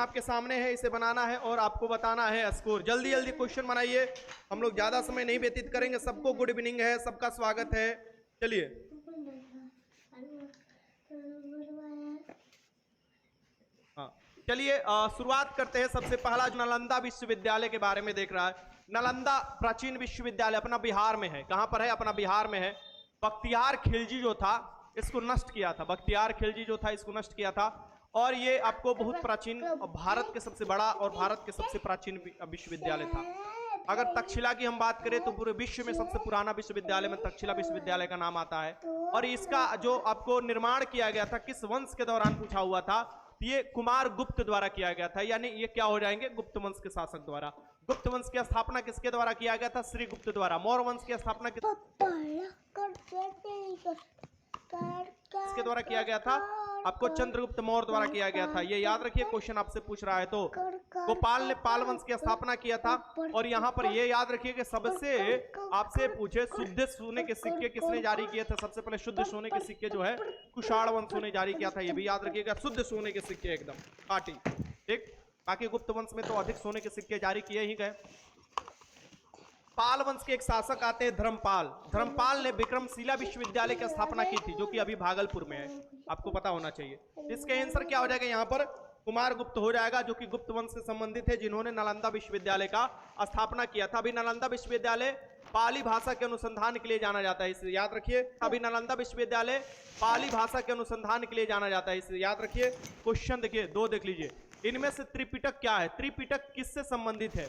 आपके सामने है, इसे बनाना है और आपको बताना है स्कोर। जल्दी जल्दी क्वेश्चन बनाइए, हम लोग ज्यादा समय नहीं व्यतीत करेंगे। सबको गुड इवनिंग है, सबका स्वागत है। चलिए हाँ, चलिए शुरुआत करते हैं। सबसे पहला जो नालंदा विश्वविद्यालय के बारे में देख रहा है, नालंदा प्राचीन विश्वविद्यालय अपना बिहार में है। कहां पर है? अपना बिहार में है। बख्तियार खिलजी जो था इसको नष्ट किया था, बख्तियार खिलजी जो था इसको नष्ट किया था। और ये आपको बहुत प्राचीन, भारत के सबसे बड़ा और भारत के सबसे प्राचीन विश्वविद्यालय था। अगर तक्षशिला की हम बात करें तो पूरे विश्व में सबसे पुराना विश्वविद्यालय में तक्षशिला विश्वविद्यालय का नाम आता है। और इसका जो आपको निर्माण किया गया था किस वंश के दौरान पूछा हुआ था, ये कुमार गुप्त द्वारा किया गया था, यानी ये क्या हो जाएंगे? गुप्त वंश के शासक द्वारा। गुप्त वंश की स्थापना किसके द्वारा किया गया था? श्री गुप्त द्वारा। मौर्य वंश की स्थापना किसके द्वारा किया गया था? आपको चंद्रगुप्त मौर्य द्वारा किया गया था। ये याद रखिए, क्वेश्चन आपसे पूछ रहा है तो। गोपाल ने पाल वंश की स्थापना किया था। और यहाँ पर ये याद रखिए कि सबसे आपसे पूछे शुद्ध सोने के सिक्के किसने जारी किए थे? सबसे पहले शुद्ध सोने के सिक्के जो है कुषाण वंश ने जारी किया था। ये भी याद रखिएगा, शुद्ध सोने के सिक्के एकदम काटी। ठीक, बाकी गुप्त वंश में तो अधिक सोने के सिक्के जारी किए ही गए। पाल वंश के एक शासक आते हैं धर्मपाल। धर्मपाल ने विक्रमशिला विश्वविद्यालय की स्थापना की थी, जो कि अभी भागलपुर में है, आपको पता होना चाहिए। इसका आंसर क्या हो जाएगा? यहाँ पर कुमार गुप्त हो जाएगा, जो कि गुप्त वंश से संबंधित है, जिन्होंने नालंदा विश्वविद्यालय का स्थापना किया था। अभी नालंदा विश्वविद्यालय पाली भाषा के अनुसंधान के लिए जाना जाता है, इसे याद रखिए। अभी नालंदा विश्वविद्यालय पाली भाषा के अनुसंधान के लिए जाना जाता है, इसे याद रखिए। क्वेश्चन देखिए, दो देख लीजिए। इनमें से त्रिपिटक क्या है? त्रिपिटक किससे संबंधित है?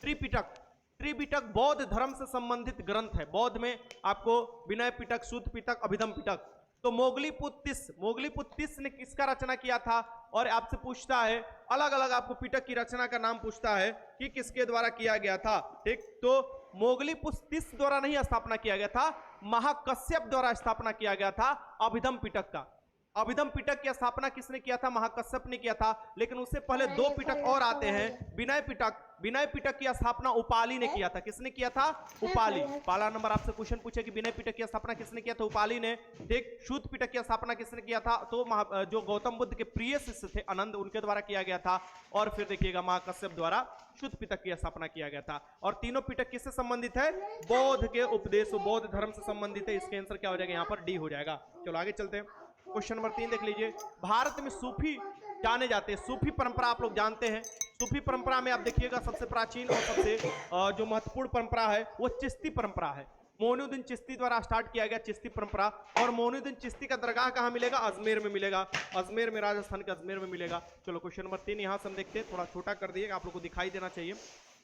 त्रिपिटक, त्रिपिटक बौद्ध धर्म से संबंधित ग्रंथ है। बौद्ध में आपको विनय पिटक, सूत पिटक, अभिधम पिटक। तो मोगलीपुत्तिस ने किसका रचना किया था? और आपसे पूछता है अलग अलग आपको पिटक की रचना का नाम पूछता है कि किसके द्वारा किया गया था। ठीक, तो मोगलीपुत्तिस द्वारा नहीं स्थापना किया गया था, महाकश्यप द्वारा स्थापना किया गया था अभिधम पिटक का। अभिधम पिटक की स्थापना किसने किया था? महाकश्यप ने किया था। लेकिन उससे पहले दो पिटक और आते हैं, विनय पिटक। विनय पिटक की स्थापना उपाली ने किया था। किसने किया था? उपाली। पहला नंबर आपसे क्वेश्चन पूछे कि विनय पिटक की स्थापना किसने किया था? उपाली ने। ठीक, सूत पिटक की स्थापना किसने किया था? तो जो गौतम बुद्ध के प्रिय शिष्य थे आनंद, उनके द्वारा किया गया था। और फिर देखिएगा महाकश्यप द्वारा सूत पिटक की स्थापना किया गया था। और तीनों पिटक किससे संबंधित है? बौद्ध के उपदेश, बौद्ध धर्म से संबंधित है। इसका आंसर क्या हो जाएगा? यहाँ पर डी हो जाएगा। चलो आगे चलते हैं। क्वेश्चन नंबर 3 देख लीजिए। भारत में सूफी जाने जाते हैं। सूफी परंपरा आप लोग जानते हैं। सूफी परंपरा में आप देखिएगा सबसे प्राचीन और सबसे जो महत्वपूर्ण परंपरा है वो चिश्ती परंपरा है। मोइनुद्दीन चिश्ती द्वारा स्टार्ट किया गया चिश्ती परंपरा। और मोइनुद्दीन चिश्ती का दरगाह कहाँ मिलेगा? अजमेर में मिलेगा। अजमेर में, राजस्थान के अजमेर में मिलेगा। चलो क्वेश्चन नंबर 3 यहाँ से हम देखते हैं, थोड़ा छोटा कर दिएगा, आप लोग को दिखाई देना चाहिए।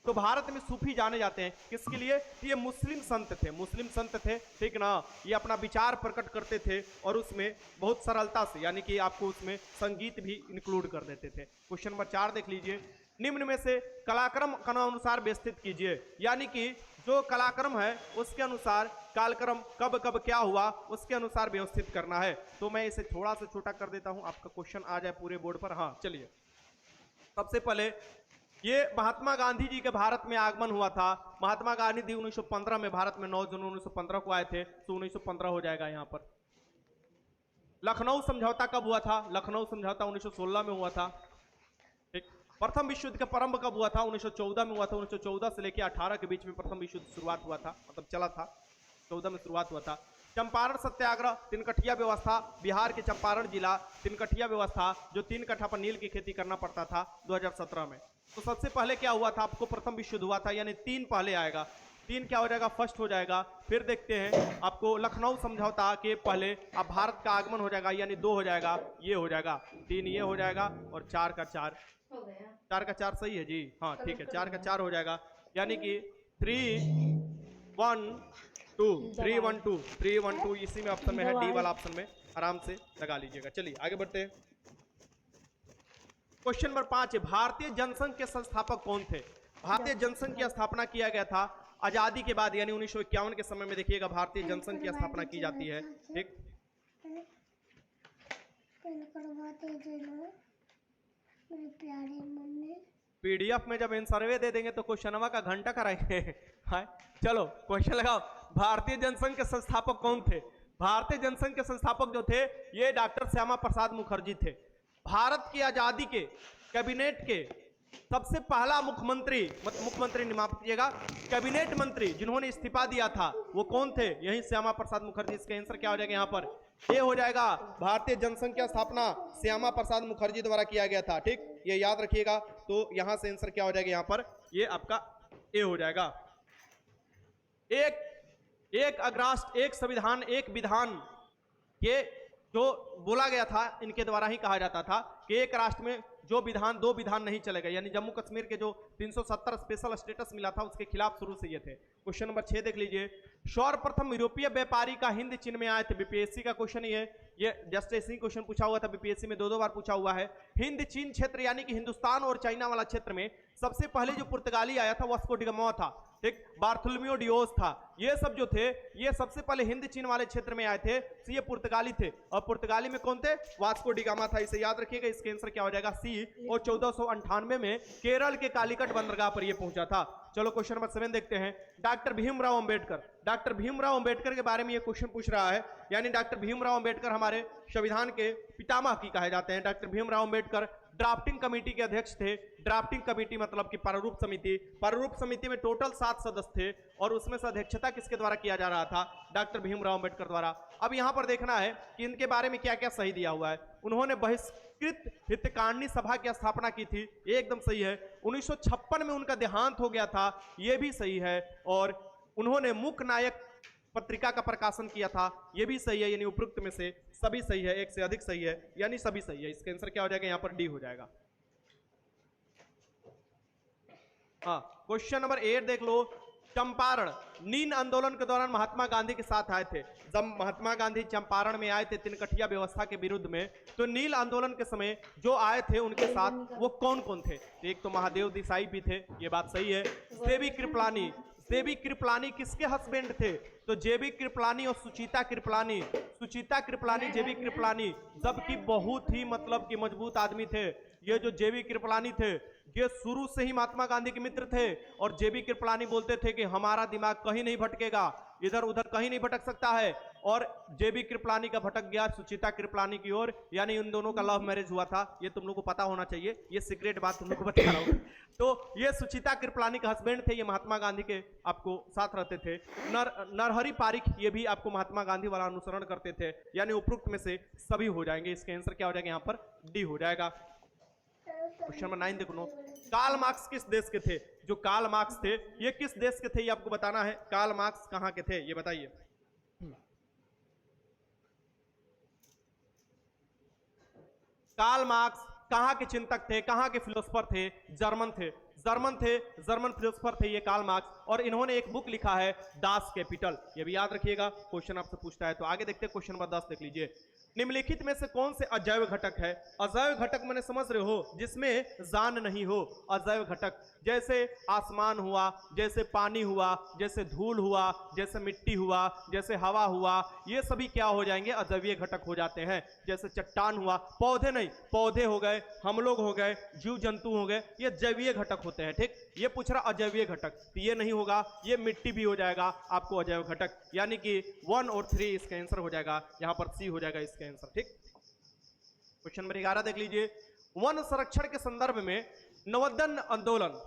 तो भारत में सूफी जाने जाते हैं किसके लिए? ये मुस्लिम संत थे, मुस्लिम संत थे, ठीक ना। ये अपना विचार प्रकट करते थे और उसमें बहुत सरलता से, यानी कि आपको उसमें संगीत भी इंक्लूड कर देते थे। क्वेश्चन नंबर 4 देख लीजिए। निम्न में से कलाक्रम अनुसार व्यवस्थित कीजिए, यानी कि जो कलाक्रम है उसके अनुसार कालक्रम कब कब क्या हुआ उसके अनुसार व्यवस्थित करना है। तो मैं इसे थोड़ा सा छोटा कर देता हूं, आपका क्वेश्चन आ जाए पूरे बोर्ड पर। हाँ चलिए, सबसे पहले ये महात्मा गांधी जी के भारत में आगमन हुआ था। महात्मा गांधी जी 1915 में भारत में 9 जून 1915 को आए थे, तो 1915 हो जाएगा यहाँ पर। लखनऊ समझौता कब हुआ था? लखनऊ समझौता 1916 में हुआ था। ठीक, प्रथम विश्व युद्ध का प्रारंभ कब हुआ था? 1914 में हुआ था। 1914 से लेकर 18 के बीच में प्रथम विश्व युद्ध शुरुआत हुआ था, मतलब चला था। 14 में शुरुआत हुआ था। चंपारण सत्याग्रह, तिनकठिया व्यवस्था, बिहार के चंपारण जिला, तिनकठिया व्यवस्था, जो 3 कट्ठा पर नील की खेती करना पड़ता था 2017 में। तो सबसे पहले क्या हुआ था? आपको प्रथम विश्व युद्ध हुआ था, यानी 3 पहले आएगा। 3 क्या हो जाएगा? फर्स्ट हो जाएगा। फिर देखते हैं आपको लखनऊ समझौता के पहले अब भारत का आगमन हो जाएगा, यानी 2 हो जाएगा, ये हो जाएगा। 3 ये हो जाएगा और 4 का 4 हो गया। 4 का 4 सही है जी? हाँ ठीक है, 4 का 4 हो जाएगा, यानी कि 3 1 2 3 1 2 3 1 2 इसी में ऑप्शन में है, डी वाला ऑप्शन में आराम से लगा लीजिएगा। चलिए आगे बढ़ते हैं। क्वेश्चन नंबर 5 है, भारतीय जनसंघ के संस्थापक कौन थे? भारतीय जनसंघ की स्थापना किया गया था आजादी के बाद, यानी 1951 के समय में देखिएगा भारतीय जनसंघ की स्थापना की जाती है। ठीक, पीडीएफ में जब इन सर्वे दे देंगे तो क्वेश्चनवा का घंटा कराएंगे। चलो क्वेश्चन लगाओ। भारतीय जनसंघ के संस्थापक कौन थे? भारतीय जनसंघ के संस्थापक जो थे ये डॉक्टर श्यामा प्रसाद मुखर्जी थे। भारत की आजादी के कैबिनेट के सबसे पहला मुख्यमंत्री, मुख्यमंत्री नहीं माफ कीजिएगा, कैबिनेट मंत्री जिन्होंने इस्तीफा दिया था वो कौन थे? यही श्यामा प्रसाद मुखर्जी। इसका आंसर क्या हो जाएगा यहाँ पर? ये हो जाएगा। भारतीय जनसंख्या स्थापना श्यामा प्रसाद मुखर्जी द्वारा किया गया था। ठीक, ये याद रखिएगा। तो यहां से आंसर क्या हो जाएगा यहाँ पर? ये आपका ए हो जाएगा। एक अग्राष्ट्र, एक संविधान, एक विधान, ये जो बोला गया था इनके द्वारा ही कहा जाता था कि एक राष्ट्र में जो विधान, दो विधान नहीं चलेगा। यानी जम्मू कश्मीर के जो 370 स्पेशल स्टेटस मिला था उसके खिलाफ शुरू से ये थे। क्वेश्चन नंबर 6 देख लीजिए। सर्वप्रथम यूरोपीय व्यापारी का हिंद चीन में आए थे। बीपीएससी का क्वेश्चन ये जस्ट ऐसे ही क्वेश्चन पूछा हुआ था बीपीएससी में, 2 बार पूछा हुआ है। हिंद चीन क्षेत्र यानी कि हिंदुस्तान और चाइना वाला क्षेत्र में सबसे पहले जो पुर्तगाली आया था वास्को डी गामा था। ठीक, बार्थोलोमेओ डियोज था। ये सब जो थे ये सबसे पहले हिंद चीन वाले क्षेत्र में आए थे, तो ये पुर्तगाली थे। और पुर्तगाली में कौन थे? वास्को डी गामा था। इसे याद रखिएगा। इसका आंसर क्या हो जाएगा? सी। और 1498 में केरल के कालीकट बंदरगाह पर ये पहुंचा था। चलो क्वेश्चन नंबर 7 देखते हैं। डॉक्टर भीमराव अंबेडकर। डॉक्टर भीमराव अंबेडकर के बारे में ये क्वेश्चन पूछ रहा है। यानी डॉक्टर भीमराव अंबेडकर हमारे संविधान के पितामह की कहे जाते हैं। Doctor Bhimrao Ambedkar drafting committee के अध्यक्ष थे। ड्राफ्टिंग कमेटी मतलब कि प्रारूप समिति। प्रारूप समिति में टोटल 7 सदस्य थे और उसमें से अध्यक्षता किसके द्वारा किया जा रहा था? डॉक्टर भीमराव अंबेडकर द्वारा। अब यहां पर देखना है कि इनके बारे में क्या क्या सही दिया हुआ है। उन्होंने बहिष्कृत हितकांडी सभा की स्थापना की थी, ये एकदम सही है। 1956 में उनका देहांत हो गया था, ये भी सही है। और उन्होंने मूक नायक पत्रिका का प्रकाशन किया था, यह भी सही है। यानी उपरोक्त में से सभी सही है, एक से अधिक सही है, यानी सभी सही है। इसका आंसर क्या हो जाएगा? यहाँ पर डी हो जाएगा। हाँ, क्वेश्चन नंबर 8 देख लो। चंपारण नील आंदोलन के दौरान महात्मा गांधी के साथ आए थे। जब महात्मा गांधी चंपारण में आए थे तिनकठिया व्यवस्था के विरुद्ध में, तो नील आंदोलन के समय जो आए थे उनके साथ वो कौन कौन थे? एक तो महादेव देसाई भी थे, ये बात सही है। जेबी कृपलानी। जेबी कृपलानी किसके हस्बैंड थे? तो जेबी कृपलानी और सुचिता कृपलानी। सुचिता कृपलानी, जेबी कृपलानी, जबकि बहुत ही मतलब कि मजबूत आदमी थे। ये जो जेबी कृपलानी थे ये शुरू से ही महात्मा गांधी के मित्र थे। और जेबी कृपलानी बोलते थे कि हमारा दिमाग कहीं नहीं भटकेगा, इधर उधर कहीं नहीं भटक सकता है। और जेबी कृपलानी का भटक गया सुचिता कृपलानी की ओर, यानी उन दोनों का लव मैरिज हुआ था। ये तुम लोग को पता होना चाहिए, ये सीक्रेट बात तुम लोग को बता रहा हूं। तो ये सुचिता कृपलानी का हस्बैंड थे, ये महात्मा गांधी के आपको साथ रहते थे। नरहरि पारिख ये भी आपको महात्मा गांधी वाला अनुसरण करते थे। यानी उपरोक्त में से सभी हो जाएंगे। इसका आंसर क्या हो जाएगा? यहाँ पर डी हो जाएगा। क्वेश्चन नंबर 9 देखो। कार्ल मार्क्स किस देश के थे? जो कार्ल मार्क्स थे ये किस देश के थे ये आपको बताना है। कार्ल मार्क्स कहां के थे ये बताइए। कार्ल मार्क्स कहां के चिंतक थे, कहां के फिलोसफर थे? जर्मन थे। जर्मन थे, जर्मन फिलोसफर थे ये कार्ल मार्क्स। और इन्होंने एक बुक लिखा है दास कैपिटल, ये भी याद रखिएगा, क्वेश्चन आपसे पूछता है। तो आगे देखते हैं क्वेश्चन नंबर 10 देख लीजिए। निम्नलिखित में से कौन से अजैव घटक है? अजैव घटक मैंने समझ रहे हो जिसमें जान नहीं हो। अजैव घटक जैसे आसमान हुआ, जैसे पानी हुआ, जैसे धूल हुआ, जैसे मिट्टी हुआ, जैसे हवा हुआ, ये सभी क्या हो जाएंगे? अजैवीय घटक हो जाते हैं। जैसे चट्टान हुआ, पौधे नहीं, पौधे हो गए, हम लोग हो गए, जीव जंतु हो गए, ये जैवीय घटक होते हैं। ठीक, ये पूछ रहा अजैवीय घटक, तो ये नहीं होगा, ये मिट्टी भी हो जाएगा आपको अजैव घटक। यानी कि 1 और 3 इसका आंसर हो जाएगा, यहां पर सी हो जाएगा इसका आंसर। ठीक, क्वेश्चन नंबर 11 देख लीजिए। वन संरक्षण के संदर्भ में नवोत्थान आंदोलन,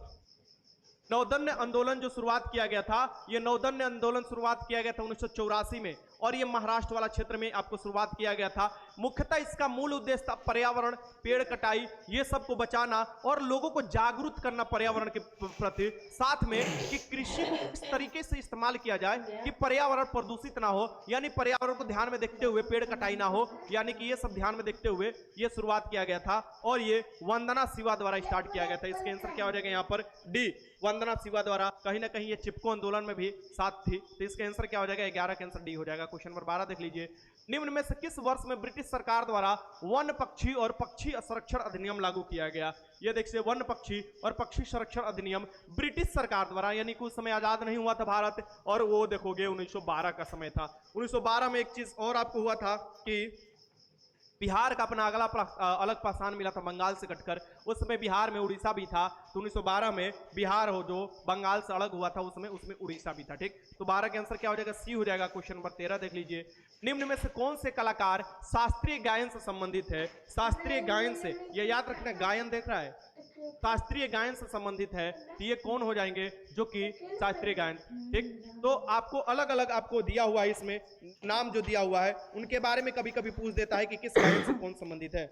नवोत्थान आंदोलन जो शुरुआत किया गया था, ये नवोत्थान आंदोलन शुरुआत किया गया था 1984 में, और ये महाराष्ट्र वाला क्षेत्र में आपको शुरुआत किया गया था। मुख्यतः इसका मूल उद्देश्य था पर्यावरण, पेड़ कटाई, ये सब को बचाना और लोगों को जागरूक करना पर्यावरण के प्रति। साथ में कि कृषि को किस तरीके से इस्तेमाल किया जाए कि पर्यावरण प्रदूषित ना हो, यानी पर्यावरण को ध्यान में देखते हुए पेड़ कटाई ना हो, यानी कि ये सब ध्यान में देखते हुए ये शुरुआत किया गया था। और ये वंदना शिवा द्वारा स्टार्ट किया गया था। इसके आंसर क्या हो जाएगा? यहाँ पर डी, वंदना शिवा द्वारा। कहीं ना कहीं ये चिपको आंदोलन में भी साथ थी, तो इसका आंसर क्या हो जाएगा? 11 का आंसर डी हो जाएगा। क्वेश्चन नंबर 12 देख लीजिए। निम्न में से किस वर्ष में ब्रिटिश सरकार द्वारा वन पक्षी और पक्षी संरक्षण अधिनियम लागू किया गया? ये देखिए, वन पक्षी और पक्षी संरक्षण अधिनियम ब्रिटिश सरकार द्वारा, यानी कुछ समय आजाद नहीं हुआ था भारत, और वो देखोगे 1912 का समय था। 1912 में एक चीज और आपको हुआ था कि बिहार का अपना अलग पहचान मिला था बंगाल से कटकर। उस समय बिहार में उड़ीसा भी था, तो 1912 में बिहार हो जो बंगाल से अलग हुआ था उसमें उड़ीसा भी था। ठीक, तो 12 का आंसर क्या हो जाएगा? सी हो जाएगा। क्वेश्चन नंबर 13 देख लीजिए, निम्न में से कौन से कलाकार शास्त्रीय गायन से संबंधित है? शास्त्रीय गायन से, ये याद रखना, गायन देख रहा है, शास्त्रीय गायन से संबंधित है, तो ये कौन हो जाएंगे? जो कि शास्त्रीय गायन। ठीक, तो आपको अलग अलग आपको दिया हुआ है, इसमें नाम जो दिया हुआ है उनके बारे में कभी कभी पूछ देता है कि किस गायन से कौन संबंधित है।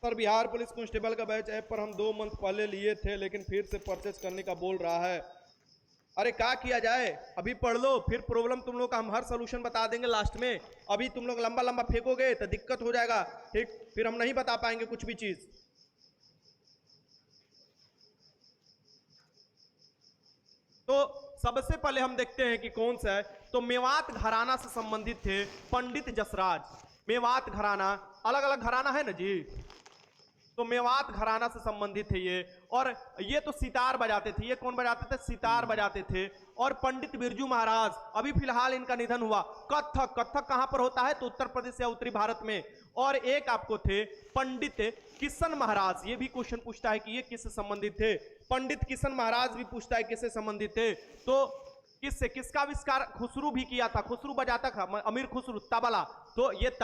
सर बिहार पुलिस कांस्टेबल का बैच ऐप पर हम 2 मंथ पहले लिए थे, लेकिन फिर से परचेज करने का बोल रहा है। अरे क्या किया जाए, अभी पढ़ लो, फिर प्रॉब्लम तुम लोग का हम हर सोल्यूशन बता देंगे लास्ट में। अभी तुम लोग लंबा लंबा फेंकोगे तो दिक्कत हो जाएगा। ठीक, फिर हम नहीं बता पाएंगे कुछ भी चीज। तो सबसे पहले हम देखते हैं कि कौन सा है। तो मेवात घराना से संबंधित थे पंडित जसराज। मेवात घराना, अलग अलग घराना है ना जी, तो मेवात घराना से संबंधित है ये। और ये तो सितार बजाते थे। ये कौन बजाते थे? सितार बजाते थे। और पंडित बिरजू महाराज, अभी फिलहाल इनका निधन हुआ। कथक, कथक कहां पर होता है? तो उत्तर प्रदेश या उत्तरी भारत में। और एक आपको थे पंडित किशन महाराज। ये भी क्वेश्चन पूछता है कि ये किससे संबंधित थे? पंडित किशन महाराज भी पूछता है किससे संबंधित थे। तो किससे, किसका आविष्कार खुसरू भी किया था? खुसरू बजाता था, अमीर खुसरू, तबला, तो ये तबला